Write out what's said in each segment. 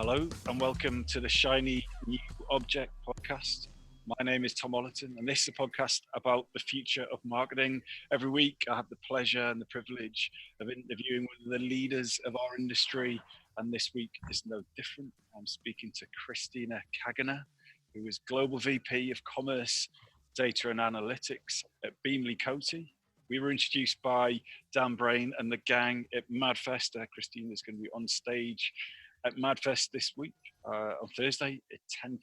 Hello and welcome to the Shiny New Object podcast. My name is Tom Ollerton and this is a podcast about the future of marketing. Every week I have the pleasure and the privilege of interviewing one of the leaders of our industry, and this week is no different. I'm speaking to Kristina Kaganer, who is Global VP of Commerce, Data and Analytics at Beamly Coty. We were introduced by Dan Brain and the gang at MadFest. Kristina is going to be on stage at MadFest this week on Thursday at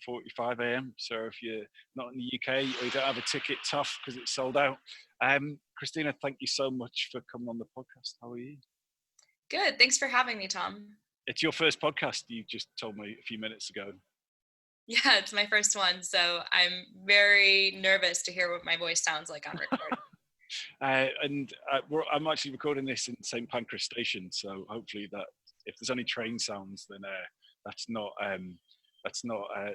10:45 a.m. So if you're not in the UK or you don't have a ticket, tough because it's sold out. Kristina, thank you so much for coming on the podcast. How are you? Good. Thanks for having me, Tom. It's your first podcast, you just told me a few minutes ago. Yeah, it's my first one. So I'm very nervous to hear what my voice sounds like on record. I'm actually recording this in St. Pancras Station. So hopefully that if there's any train sounds, then that's not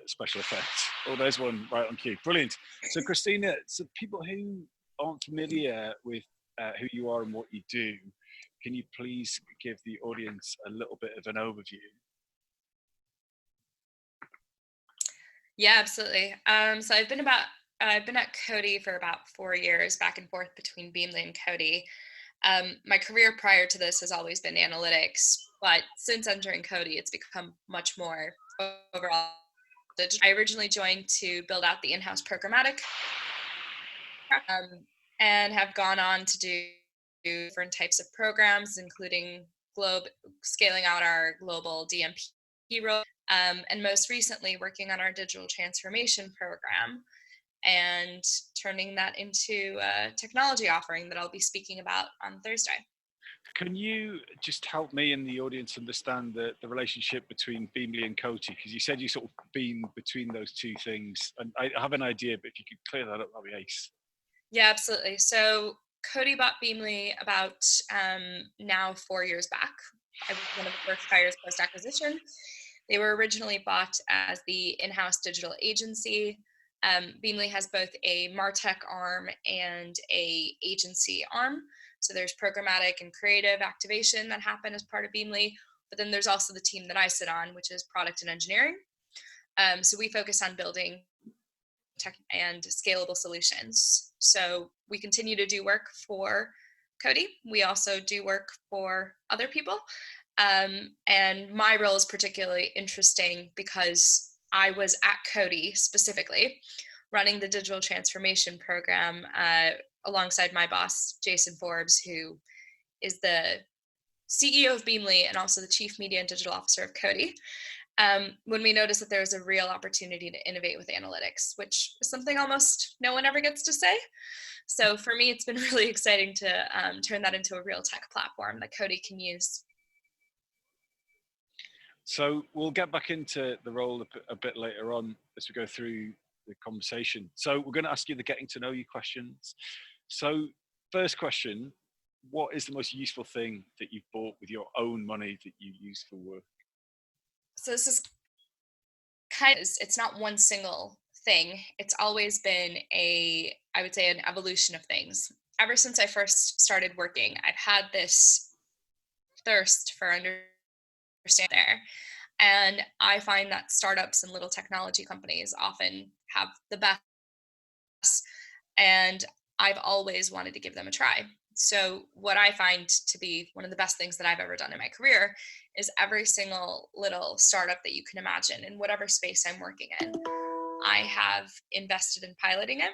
special effects. Oh, there's one right on cue. Brilliant. So Kristina, so people who aren't familiar with who you are and what you do, can you please give the audience a little bit of an overview? Yeah, absolutely. So I've been at Coty for about 4 years, back and forth between Beamly and Coty. My career prior to this has always been analytics, but since entering Coty, it's become much more overall digital. I originally joined to build out the in-house programmatic, and have gone on to do different types of programs, including scaling out our global DMP role, and most recently working on our digital transformation program and turning that into a technology offering that I'll be speaking about on Thursday. Can you just help me and the audience understand the relationship between Beamly and Coty? Because you said you sort of been between those two things, and I have an idea, but if you could clear that up, that'd be ace. Yeah, absolutely. So Coty bought Beamly about now 4 years back. I was one of the first hires post-acquisition. They were originally bought as the in-house digital agency. Beamly has both a MarTech arm and a agency arm. So there's programmatic and creative activation that happen as part of Beamly, but then there's also the team that I sit on, which is product and engineering. So we focus on building tech and scalable solutions. So we continue to do work for Coty. We also do work for other people. And my role is particularly interesting because I was at Coty specifically running the digital transformation program alongside my boss, Jason Forbes, who is the CEO of Beamly and also the Chief Media and Digital Officer of Coty, when we noticed that there was a real opportunity to innovate with analytics, which is something almost no one ever gets to say. So for me, it's been really exciting to turn that into a real tech platform that Coty can use. So we'll get back into the role a bit later on as we go through the conversation. So we're going to ask you the getting to know you questions. So first question, what is the most useful thing that you've bought with your own money that you use for work? So this is it's not one single thing. It's always been I would say, an evolution of things. Ever since I first started working, I've had this thirst for understanding there. And I find that startups and little technology companies often have the best, and I've always wanted to give them a try. So what I find to be one of the best things that I've ever done in my career is every single little startup that you can imagine in whatever space I'm working in, I have invested in piloting it,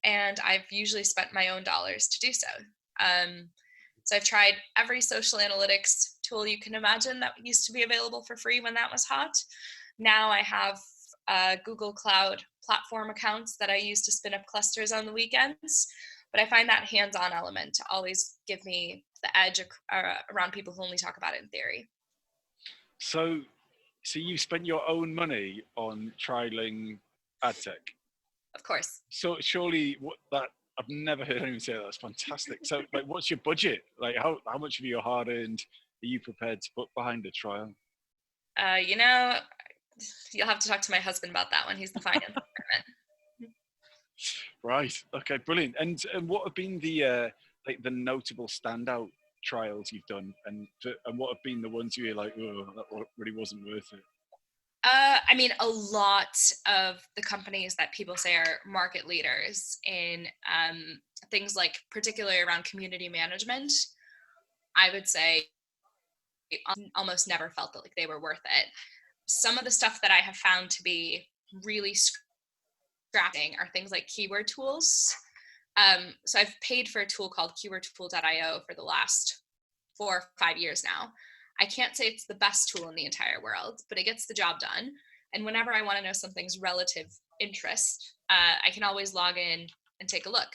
and I've usually spent my own dollars to do so. So I've tried every social analytics tool you can imagine that used to be available for free when that was hot. Now I have Google Cloud platform accounts that I use to spin up clusters on the weekends. But I find that hands-on element to always give me the edge around people who only talk about it in theory. So you spent your own money on trialing ad tech? Of course. So surely I've never heard anyone say that. That's fantastic. So like, what's your budget? Like how much of your hard earned are you prepared to put behind a trial? You'll have to talk to my husband about that one. He's the finance department. Right. Okay. Brilliant. And what have been the notable standout trials you've done, and what have been the ones you're like, oh, that really wasn't worth it? I mean, a lot of the companies that people say are market leaders in things like, particularly around community management, I would say almost never felt that like they were worth it. Some of the stuff that I have found to be really scrapping are things like keyword tools. So I've paid for a tool called keywordtool.io for the last 4 or 5 years now. I can't say it's the best tool in the entire world, but it gets the job done. And whenever I want to know something's relative interest, I can always log in and take a look.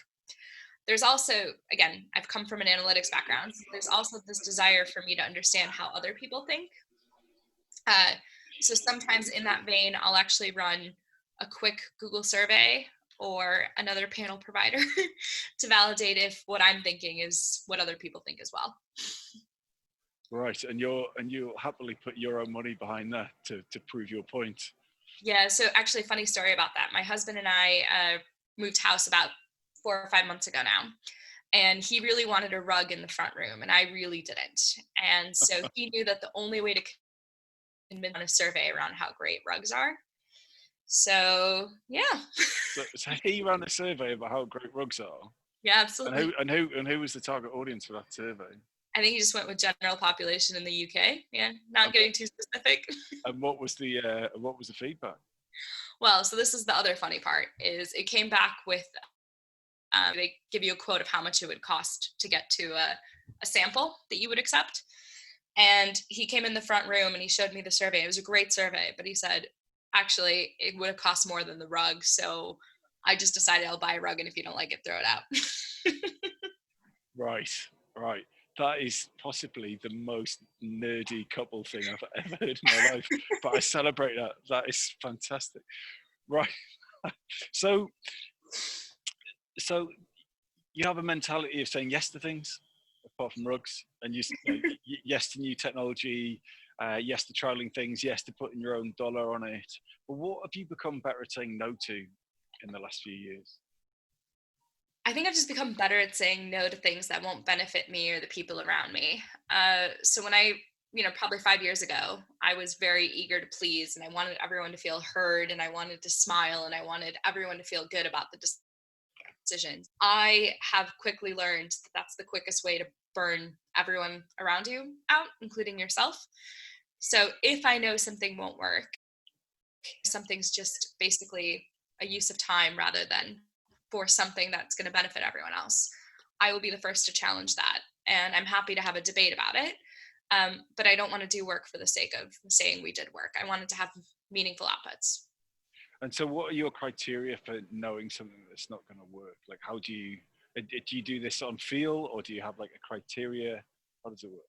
There's also, again, I've come from an analytics background. There's also this desire for me to understand how other people think. So sometimes in that vein, I'll actually run a quick Google survey or another panel provider to validate if what I'm thinking is what other people think as well. Right, and you'll happily put your own money behind that to prove your point. Yeah, so actually, funny story about that. My husband and I moved house about 4 or 5 months ago now, and he really wanted a rug in the front room, and I really didn't. And so he knew that the only way to convince on a survey around how great rugs are. So yeah. So he ran a survey about how great rugs are. Yeah, absolutely. And who was the target audience for that survey? I think he just went with general population in the UK. Yeah, not getting too specific. And what was the feedback? Well, so this is the other funny part: is it came back with they give you a quote of how much it would cost to get to a sample that you would accept. And he came in the front room and he showed me the survey. It was a great survey, but he said, actually, it would have cost more than the rug. So I just decided I'll buy a rug, and if you don't like it, throw it out. Right. That is possibly the most nerdy couple thing I've ever heard in my life. But I celebrate that. That is fantastic. Right. So you have a mentality of saying yes to things, apart from rugs, and yes to new technology, yes to trialing things, yes to putting your own dollar on it. But what have you become better at saying no to in the last few years? I think I've just become better at saying no to things that won't benefit me or the people around me. So when probably 5 years ago, I was very eager to please, and I wanted everyone to feel heard, and I wanted to smile, and I wanted everyone to feel good about the decisions. I have quickly learned that that's the quickest way to burn everyone around you out, including yourself. So if I know something won't work, something's just basically a use of time rather than for something that's going to benefit everyone else, I will be the first to challenge that. And I'm happy to have a debate about it. But I don't want to do work for the sake of saying we did work. I wanted to have meaningful outputs. And so what are your criteria for knowing something that's not going to work? Like, how do you do this on feel, or do you have like a criteria? How does it work?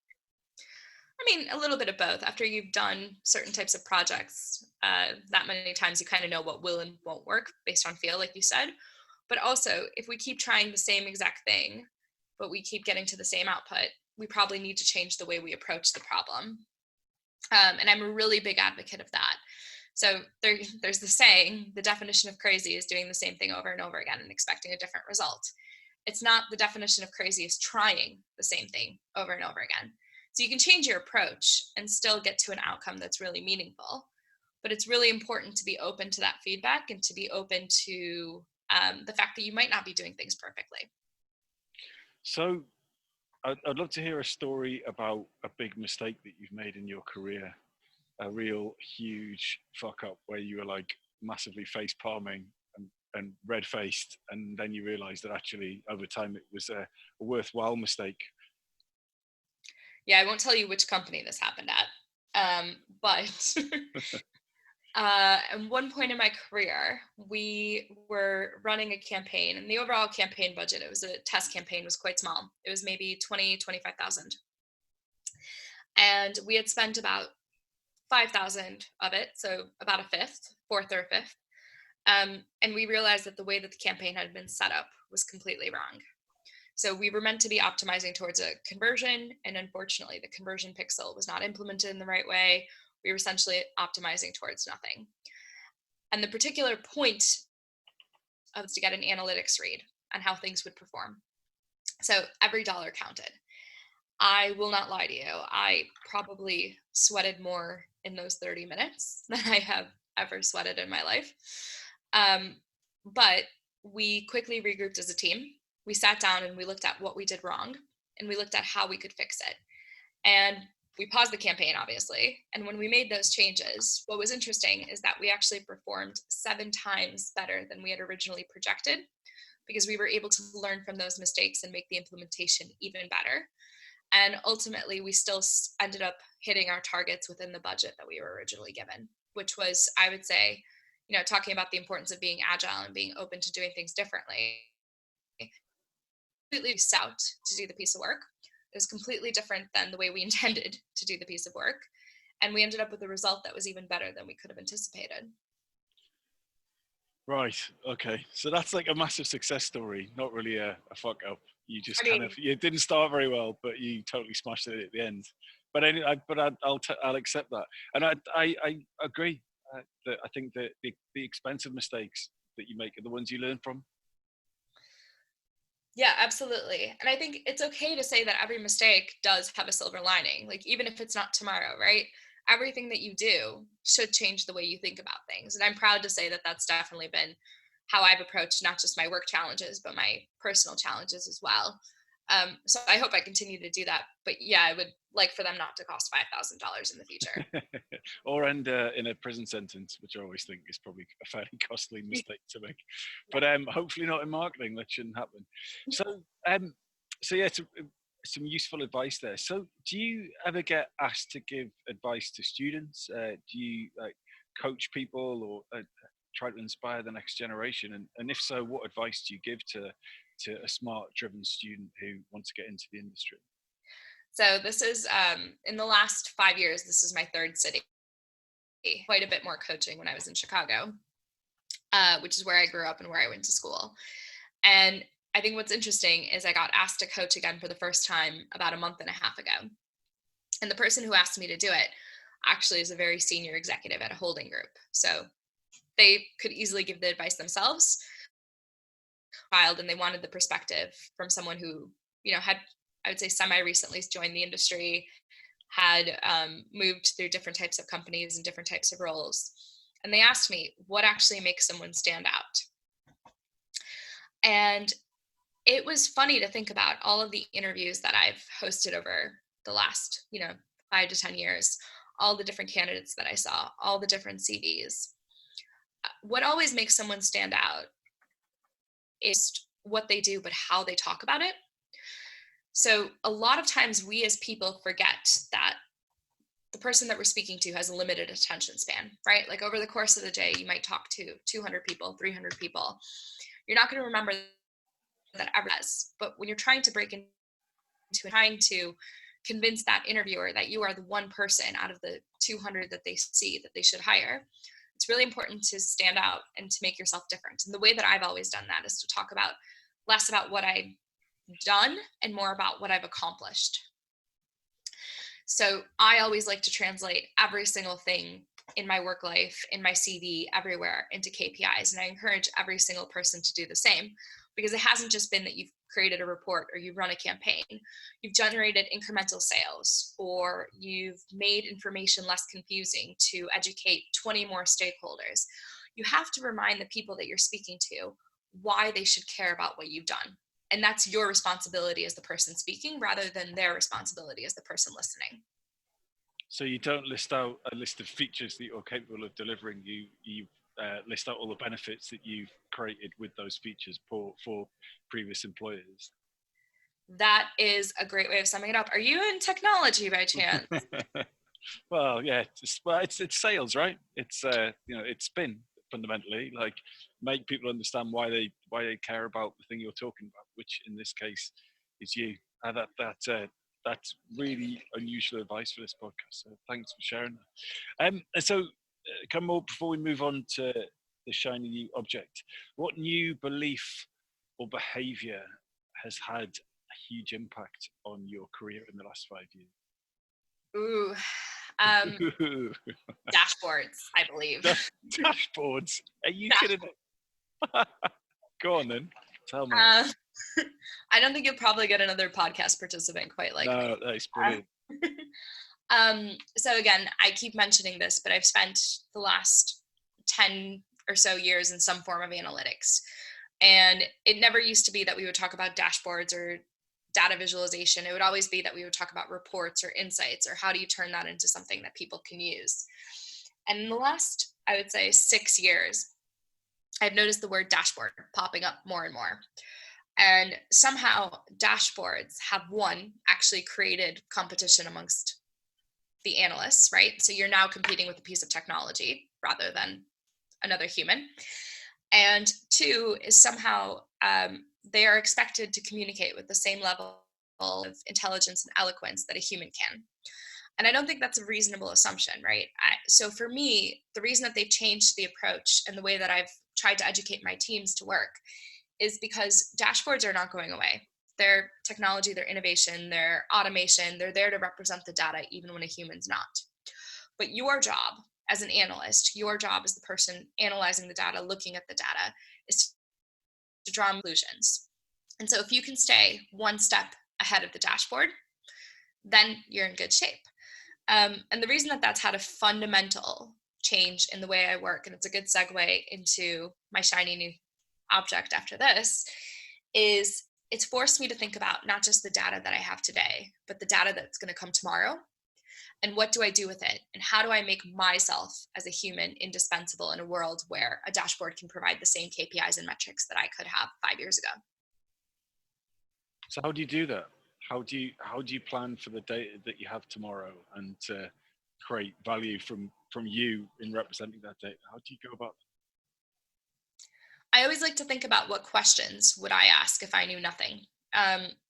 I mean, a little bit of both. After you've done certain types of projects that many times, you kind of know what will and won't work based on feel, like you said. But also, if we keep trying the same exact thing, but we keep getting to the same output, we probably need to change the way we approach the problem. And I'm a really big advocate of that. So there's the saying, the definition of crazy is doing the same thing over and over again and expecting a different result. It's not the definition of crazy is trying the same thing over and over again. So you can change your approach and still get to an outcome that's really meaningful. But it's really important to be open to that feedback and to be open to the fact that you might not be doing things perfectly. So I'd love to hear a story about a big mistake that you've made in your career, a real huge fuck up where you were like massively face palming and red faced, and then you realized that actually over time it was a worthwhile mistake. Yeah, I won't tell you which company this happened at, but at one point in my career, we were running a campaign, and the overall campaign budget, it was a test campaign, was quite small. It was maybe 25,000. And we had spent about 5,000 of it, so about fourth or fifth. And we realized that the way that the campaign had been set up was completely wrong. So we were meant to be optimizing towards a conversion, and unfortunately, the conversion pixel was not implemented in the right way. We were essentially optimizing towards nothing. And the particular point was to get an analytics read on how things would perform. So every dollar counted. I will not lie to you. I probably sweated more in those 30 minutes than I have ever sweated in my life. But we quickly regrouped as a team. We sat down and we looked at what we did wrong and we looked at how we could fix it. And we paused the campaign, obviously. And when we made those changes, what was interesting is that we actually performed 7 times better than we had originally projected because we were able to learn from those mistakes and make the implementation even better. And ultimately, we still ended up hitting our targets within the budget that we were originally given, which was, I would say, talking about the importance of being agile and being open to doing things differently. Completely set out to do the piece of work. It was completely different than the way we intended to do the piece of work. And we ended up with a result that was even better than we could have anticipated. Right. Okay. So that's like a massive success story, not really a fuck up. You just you didn't start very well, but you totally smashed it at the end. But anyway, I'll accept that, and I agree that I think that the expensive mistakes that you make are the ones you learn from. Yeah, absolutely. And I think it's okay to say that every mistake does have a silver lining, like even if it's not tomorrow, right? Everything that you do should change the way you think about things. And I'm proud to say that that's definitely been how I've approached not just my work challenges, but my personal challenges as well. So I hope I continue to do that. But yeah, I would like for them not to cost $5,000 in the future. Or end in a prison sentence, which I always think is probably a fairly costly mistake to make. But hopefully not in marketing. That shouldn't happen. So yeah, some useful advice there. So do you ever get asked to give advice to students? Do you coach people or try to inspire the next generation? And if so, what advice do you give to a smart, driven student who wants to get into the industry? So this is, in the last 5 years, this is my 3rd city. Quite a bit more coaching when I was in Chicago, which is where I grew up and where I went to school. And I think what's interesting is I got asked to coach again for the first time about a month and a half ago. And the person who asked me to do it actually is a very senior executive at a holding group. So they could easily give the advice themselves, and they wanted the perspective from someone who, had, I would say, semi-recently joined the industry, had moved through different types of companies and different types of roles. And they asked me, what actually makes someone stand out? And it was funny to think about all of the interviews that I've hosted over the last, 5 to 10 years, all the different candidates that I saw, all the different CVs. What always makes someone stand out is what they do, but how they talk about it. So a lot of times we as people forget that the person that we're speaking to has a limited attention span, right? Like over the course of the day, you might talk to 200 people, 300 people. You're not going to remember that ever does. But when you're trying to break into trying to convince that interviewer that you are the one person out of the 200 that they see that they should hire, it's really important to stand out and to make yourself different. And the way that I've always done that is to talk about less about what I've done and more about what I've accomplished. So I always like to translate every single thing in my work life, in my CV, everywhere into KPIs. And I encourage every single person to do the same, because it hasn't just been that you've created a report or you've run a campaign. You've generated incremental sales, or you've made information less confusing to educate 20 more stakeholders. You have to remind the people that you're speaking to why they should care about what you've done. And that's your responsibility as the person speaking, rather than their responsibility as the person listening. So you don't list out a list of features that you're capable of delivering. You list out all the benefits that you've created with those features for previous employers. That is a great way of summing it up. Are you in technology by chance? Well, yeah, it's sales, right? It's it's spin fundamentally, like make people understand why they care about the thing you're talking about, which in this case is you. That's really unusual advice for this podcast. So thanks for sharing that. So come on, before we move on to the shiny new object, what new belief or behavior has had a huge impact on your career in the last 5 years? Ooh, dashboards, I believe. Dashboards? Are you kidding? Go on then. Tell me. I don't think you'll probably get another podcast participant quite like me. No, that's brilliant. So again, I keep mentioning this, but I've spent the last 10 or so years in some form of analytics. And it never used to be that we would talk about dashboards or data visualization. It would always be that we would talk about reports or insights, or how do you turn that into something that people can use. And in the last, I would say, 6 years, I've noticed the word dashboard popping up more and more. And somehow dashboards have actually created competition amongst the analysts, right? So you're now competing with a piece of technology rather than another human. And 2 is somehow they are expected to communicate with the same level of intelligence and eloquence that a human can. And I don't think that's a reasonable assumption, right? So for me, the reason that they've changed the approach and the way that I've tried to educate my teams to work is because dashboards are not going away. Their technology, their innovation, their automation, they're there to represent the data even when a human's not. But your job as an analyst, your job as the person analyzing the data, looking at the data, is to draw conclusions. And so if you can stay one step ahead of the dashboard, then you're in good shape. And the reason that that's had a fundamental change in the way I work, and it's a good segue into my shiny new object after this, is it's forced me to think about not just the data that I have today, but the data that's going to come tomorrow. And what do I do with it? And how do I make myself as a human indispensable in a world where a dashboard can provide the same KPIs and metrics that I could have 5 years ago? So how do you do that? How do you plan for the data that you have tomorrow and to create value from you in representing that data? How do you go about that? I always like to think about what questions would I ask if I knew nothing.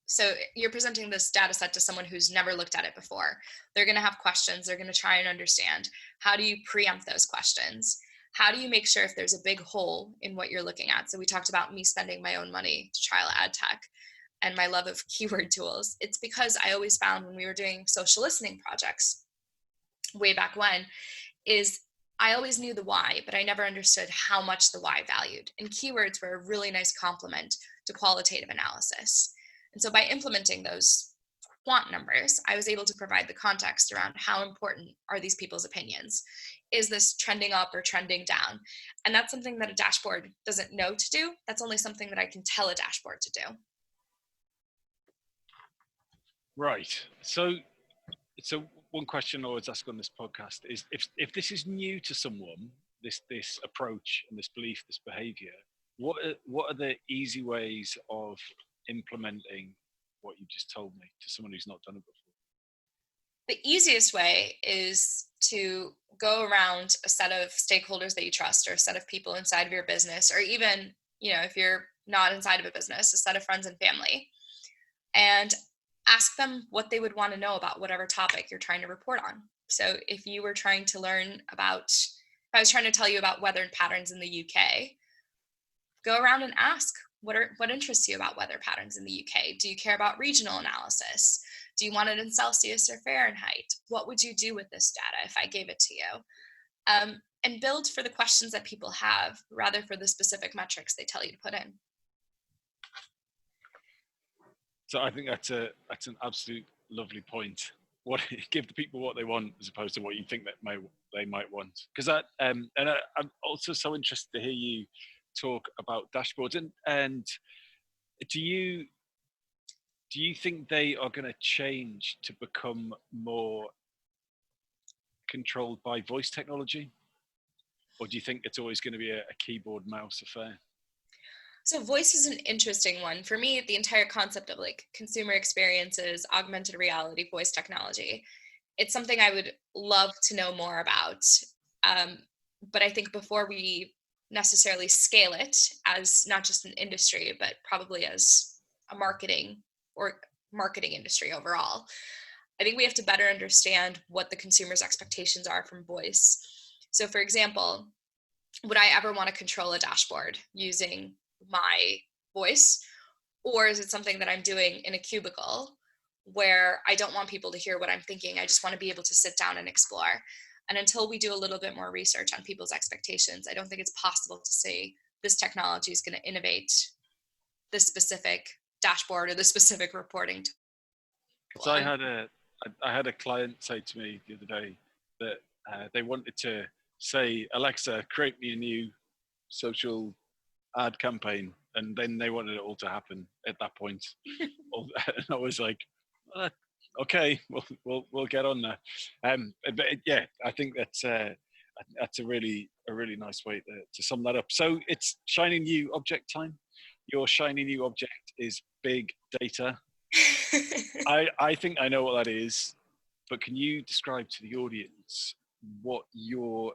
So you're presenting this data set to someone who's never looked at it before. They're going to have questions. They're going to try and understand. How do you preempt those questions? How do you make sure if there's a big hole in what you're looking at? So we talked about me spending my own money to trial ad tech and my love of keyword tools. It's because I always found when we were doing social listening projects way back when, is I always knew the why, but I never understood how much the why valued. And keywords were a really nice complement to qualitative analysis. And so by implementing those quant numbers, I was able to provide the context around how important are these people's opinions. Is this trending up or trending down? And that's something that a dashboard doesn't know to do. That's only something that I can tell a dashboard to do. Right. So one question I always ask on this podcast is if this is new to someone, this approach and this belief, this behavior, what are the easy ways of implementing what you just told me to someone who's not done it before? The easiest way is to go around a set of stakeholders that you trust, or a set of people inside of your business, or even, if you're not inside of a business, a set of friends and family, and ask them what they would want to know about whatever topic you're trying to report on. So if you were trying to learn about, if I was trying to tell you about weather patterns in the UK, go around and ask, what interests you about weather patterns in the UK? Do you care about regional analysis? Do you want it in Celsius or Fahrenheit? What would you do with this data if I gave it to you? And build for the questions that people have, rather for the specific metrics they tell you to put in. So I think that's an absolute lovely point. Give the people what they want as opposed to what you think that they might want. Because I'm also so interested to hear you talk about dashboards. And do you think they are going to change to become more controlled by voice technology, or do you think it's always going to be a keyboard mouse affair? So voice is an interesting one. For me, the entire concept of consumer experiences, augmented reality, voice technology, it's something I would love to know more about. But I think before we necessarily scale it as not just an industry, but probably as a marketing industry overall, I think we have to better understand what the consumer's expectations are from voice. So for example, would I ever want to control a dashboard using my voice, or is it something that I'm doing in a cubicle where I don't want people to hear what I'm thinking? I just want to be able to sit down and explore. And until we do a little bit more research on people's expectations, I don't think it's possible to say this technology is going to innovate the specific dashboard or the specific reporting tool. So I had a client say to me the other day that they wanted to say, Alexa, create me a new social ad campaign, and then they wanted it all to happen at that point. And I was like, okay, we'll get on there. But yeah, I think that's a really nice way to sum that up. So it's shiny new object time. Your shiny new object is big data. I think I know what that is, but can you describe to the audience what your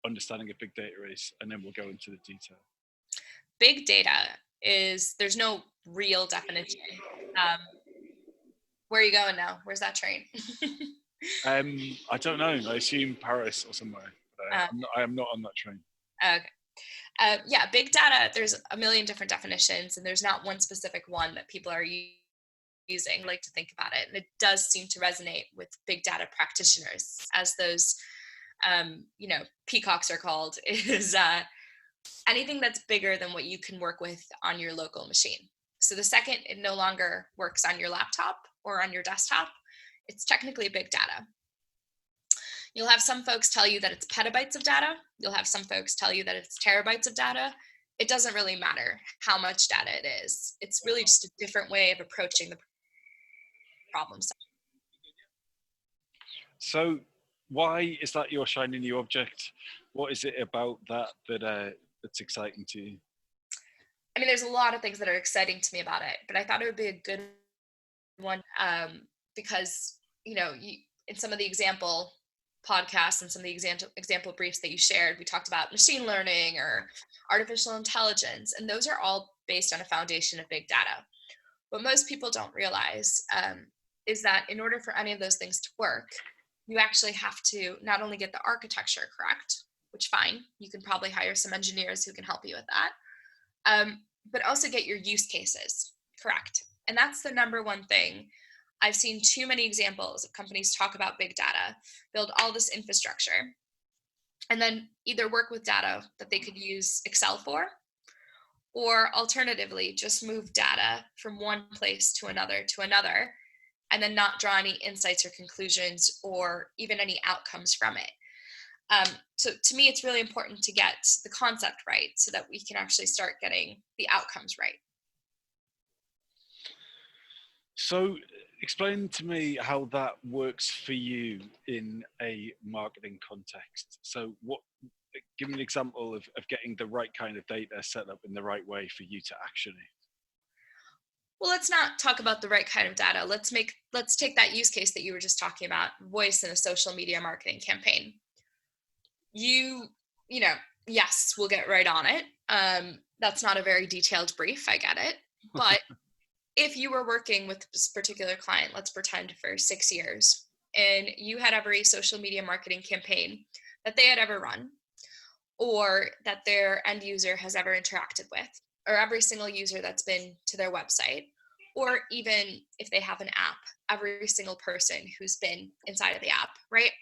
understanding of big data is, and then we'll go into the detail. Big data is, there's no real definition. Where are you going now? Where's that train? I don't know. I assume Paris or somewhere. I am not on that train. Okay. Yeah, big data, there's a million different definitions, and there's not one specific one that people are using. I like to think about it, and it does seem to resonate with big data practitioners, as those peacocks are called, is anything that's bigger than what you can work with on your local machine. So the second it no longer works on your laptop or on your desktop, it's technically big data. You'll have some folks tell you that it's petabytes of data. You'll have some folks tell you that it's terabytes of data. It doesn't really matter how much data it is. It's really just a different way of approaching the problem set. So why is that your shiny new object? What is it about that's exciting to you? I mean, there's a lot of things that are exciting to me about it, but I thought it would be a good one because, in some of the example podcasts and some of the example briefs that you shared, we talked about machine learning or artificial intelligence, and those are all based on a foundation of big data. What most people don't realize is that in order for any of those things to work, you actually have to not only get the architecture correct, which fine, you can probably hire some engineers who can help you with that, but also get your use cases correct. And that's the number one thing. I've seen too many examples of companies talk about big data, build all this infrastructure, and then either work with data that they could use Excel for, or alternatively, just move data from one place to another, and then not draw any insights or conclusions or even any outcomes from it. So to me, it's really important to get the concept right so that we can actually start getting the outcomes right. So explain to me how that works for you in a marketing context. So give me an example of getting the right kind of data set up in the right way for you to action it. Well, let's not talk about the right kind of data. Let's take that use case that you were just talking about, voice in a social media marketing campaign. Yes, we'll get right on it. That's not a very detailed brief, I get it. But if you were working with this particular client, let's pretend for 6 years, and you had every social media marketing campaign that they had ever run, or that their end user has ever interacted with, or every single user that's been to their website, or even if they have an app, every single person who's been inside of the app, right?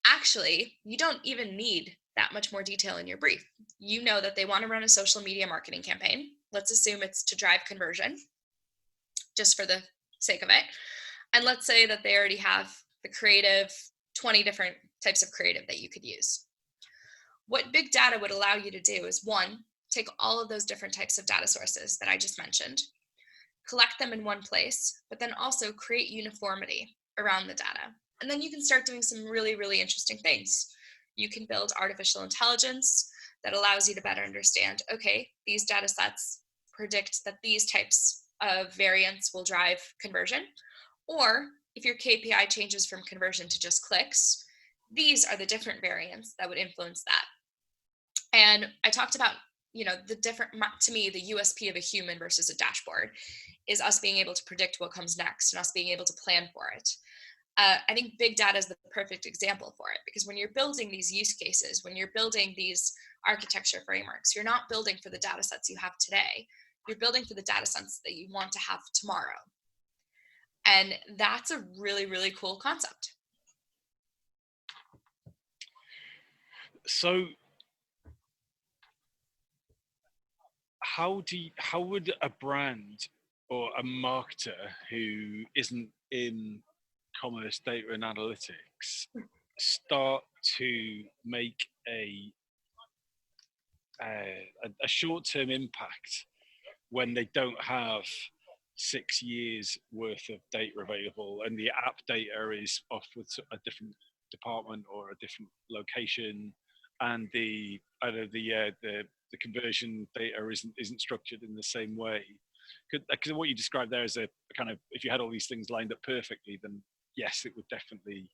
Actually, you don't even need that much more detail in your brief. You know that they want to run a social media marketing campaign. Let's assume it's to drive conversion, just for the sake of it. And let's say that they already have the creative, 20 different types of creative that you could use. What big data would allow you to do is, one, take all of those different types of data sources that I just mentioned, collect them in one place, but then also create uniformity around the data. And then you can start doing some really, really interesting things. You can build artificial intelligence that allows you to better understand, okay, these data sets predict that these types of variants will drive conversion. Or if your KPI changes from conversion to just clicks, these are the different variants that would influence that. And I talked about, to me, the USP of a human versus a dashboard is us being able to predict what comes next and us being able to plan for it. I think big data is the perfect example for it, because when you're building these use cases, when you're building these architecture frameworks, you're not building for the data sets you have today. You're building for the data sets that you want to have tomorrow. And that's a really, really cool concept. So how would a brand or a marketer who isn't in commerce data and analytics start to make a short-term impact when they don't have 6 years worth of data available and the app data is off with a different department or a different location, and the conversion data isn't structured in the same way? Because what you described there is a kind of, if you had all these things lined up perfectly, then yes, it would definitely,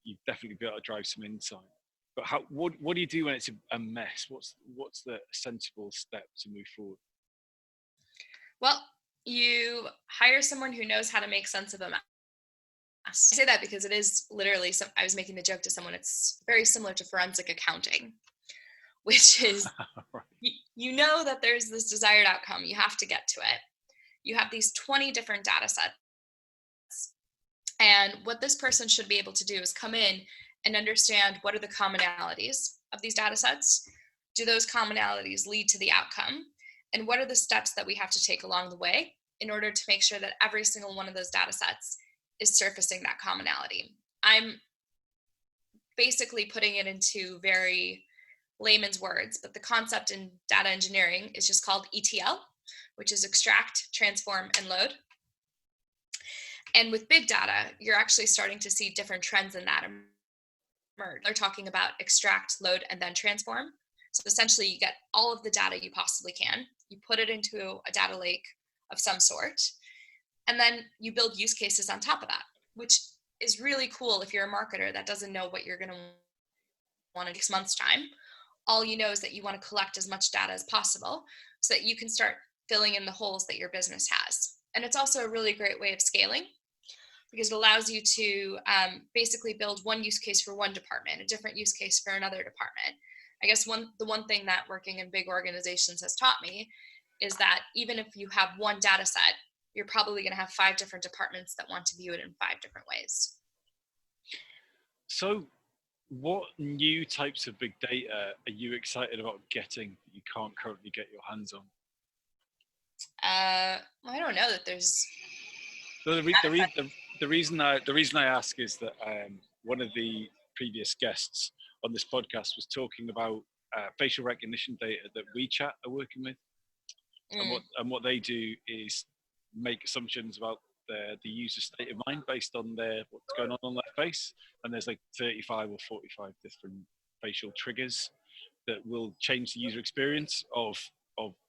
you'd definitely be able to drive some insight. But what do you do when it's a mess? What's the sensible step to move forward? Well, you hire someone who knows how to make sense of a mess. I say that because it is literally, I was making the joke to someone, it's very similar to forensic accounting, which is Right. you know that there's this desired outcome, you have to get to it. You have these 20 different data sets. And what this person should be able to do is come in and understand what are the commonalities of these data sets. Do those commonalities lead to the outcome? And what are the steps that we have to take along the way in order to make sure that every single one of those data sets is surfacing that commonality? I'm basically putting it into very layman's words, but the concept in data engineering is just called ETL, which is extract, transform, and load. And with big data, you're actually starting to see different trends in that emerge. They're talking about extract, load, and then transform. So essentially, you get all of the data you possibly can, you put it into a data lake of some sort, and then you build use cases on top of that, which is really cool if you're a marketer that doesn't know what you're going to want in 6 months' time. All you know is that you want to collect as much data as possible so that you can start filling in the holes that your business has. And it's also a really great way of scaling, because it allows you to basically build one use case for one department, a different use case for another department. I guess the one thing that working in big organizations has taught me is that even if you have one data set, you're probably going to have 5 different departments that want to view it in 5 different ways. So what new types of big data are you excited about getting that you can't currently get your hands on? I don't know that there's... So the reason I ask is that one of the previous guests on this podcast was talking about facial recognition data that WeChat are working with, and what they do is make assumptions about the user state of mind based on what's going on their face, and there's like 35 or 45 different facial triggers that will change the user experience of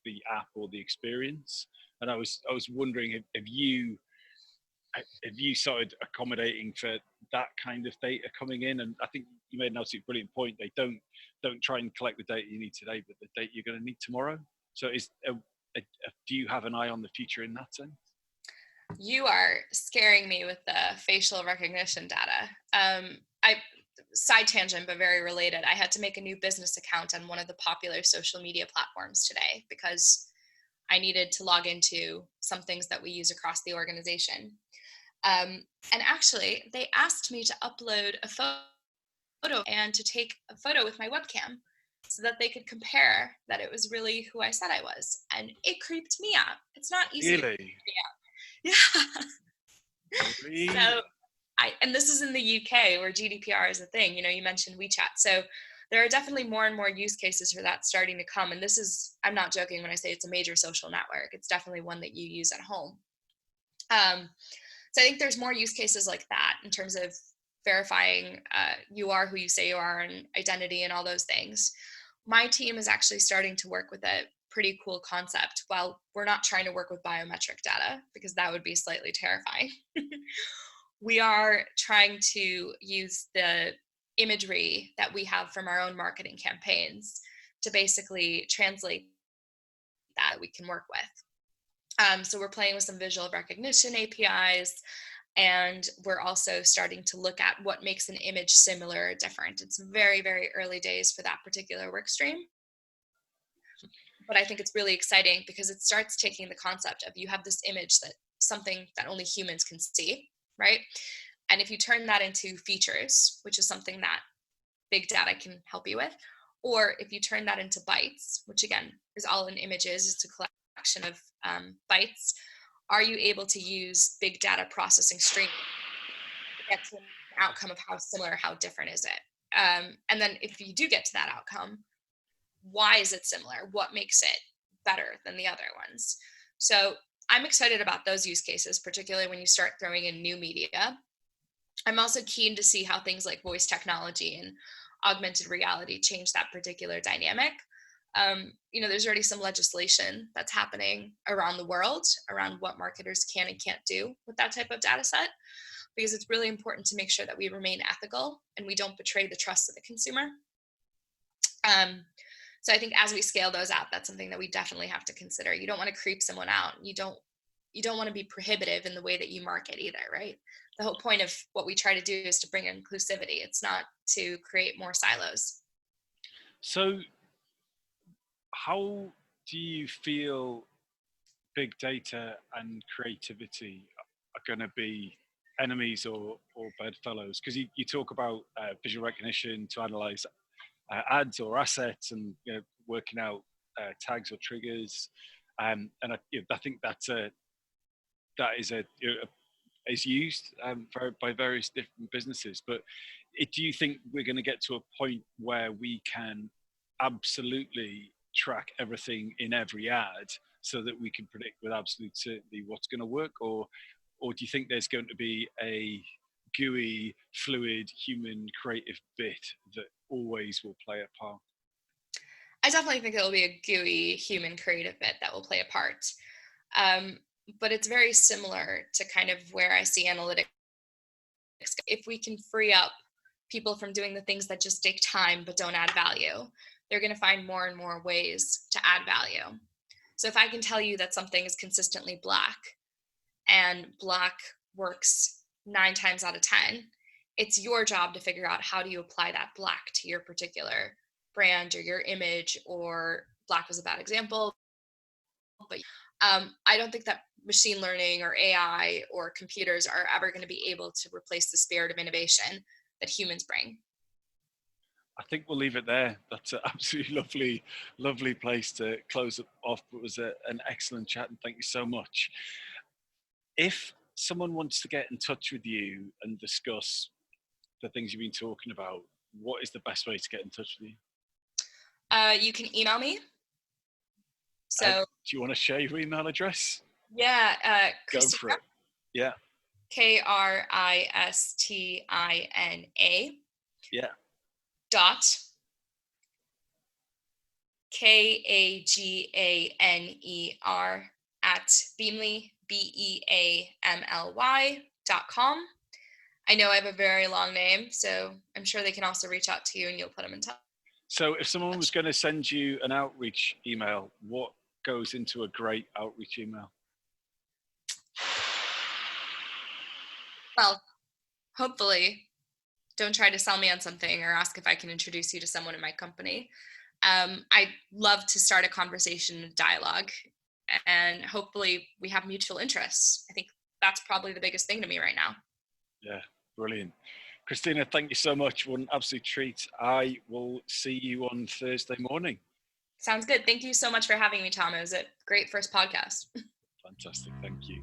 the app or the experience. And I was wondering if you started accommodating for that kind of data coming in? And I think you made an absolutely brilliant point. They don't try and collect the data you need today, but the data you're going to need tomorrow. So do you have an eye on the future in that sense? You are scaring me with the facial recognition data. Side tangent, but very related. I had to make a new business account on one of the popular social media platforms today because I needed to log into some things that we use across the organization. And actually, they asked me to upload a photo and to take a photo with my webcam so that they could compare that it was really who I said I was. And it creeped me out. It's not easy. Really? Yeah. Really? So and this is in the UK where GDPR is a thing. You know, you mentioned WeChat. So there are definitely more and more use cases for that starting to come. And this is, I'm not joking when I say it's a major social network. It's definitely one that you use at home. So I think there's more use cases like that in terms of verifying you are who you say you are and identity and all those things. My team is actually starting to work with a pretty cool concept. While we're not trying to work with biometric data, because that would be slightly terrifying. We are trying to use the imagery that we have from our own marketing campaigns to basically translate that we can work with. So we're playing with some visual recognition APIs, and we're also starting to look at what makes an image similar or different. It's very, very early days for that particular work stream. But I think it's really exciting because it starts taking the concept of you have this image that something that only humans can see, right? And if you turn that into features, which is something that big data can help you with, Or if you turn that into bytes, which again is all in images, it's a collection of bytes, are you able to use big data processing streaming to get to an outcome of how similar, how different is it? And then if you do get to that outcome, why is it similar? What makes it better than the other ones? So I'm excited about those use cases, particularly when you start throwing in new media. I'm also keen to see how things like voice technology and augmented reality change that particular dynamic. There's already some legislation that's happening around the world around what marketers can and can't do with that type of data set, because it's really important to make sure that we remain ethical and we don't betray the trust of the consumer. So I think as we scale those out, that's something that we definitely have to consider. You don't want to creep someone out. You don't want to be prohibitive in the way that you market either, right? The whole point of what we try to do is to bring inclusivity. It's not to create more silos. So how do you feel big data and creativity are going to be enemies or bedfellows? Because you talk about visual recognition to analyze ads or assets, and working out tags or triggers, and I think that is used by various different businesses. But do you think we're going to get to a point where we can absolutely track everything in every ad so that we can predict with absolute certainty what's going to work, or do you think there's going to be a gooey, fluid, human creative bit that always will play a part? I definitely think there'll be a gooey human creative bit that will play a part. But it's very similar to kind of where I see analytics. If we can free up people from doing the things that just take time but don't add value, they're going to find more and more ways to add value. So if I can tell you that something is consistently black and black works 9 times out of 10, it's your job to figure out how do you apply that black to your particular brand or your image. Or black was a bad example, but I don't think that machine learning or AI or computers are ever going to be able to replace the spirit of innovation that humans bring. I think we'll leave it there. That's an absolutely lovely place to close it off. It was an excellent chat, and thank you so much. If someone wants to get in touch with you and discuss the things you've been talking about, what is the best way to get in touch with you? You can email me. So do you want to share your email address? Yeah, Go Kristina, for it. Yeah. Kristina. Yeah. Dot Kaganer at Beamly, BEAMLY.com. I know I have a very long name, so I'm sure they can also reach out to you and you'll put them in touch. So if someone was going to send you an outreach email, what goes into a great outreach email? Well, hopefully, don't try to sell me on something or ask if I can introduce you to someone in my company. I'd love to start a conversation, a dialogue, and hopefully we have mutual interests. I think that's probably the biggest thing to me right now. Yeah, brilliant. Kristina, thank you so much. What an absolute treat. I will see you on Thursday morning. Sounds good. Thank you so much for having me, Tom. It was a great first podcast. Fantastic. Thank you.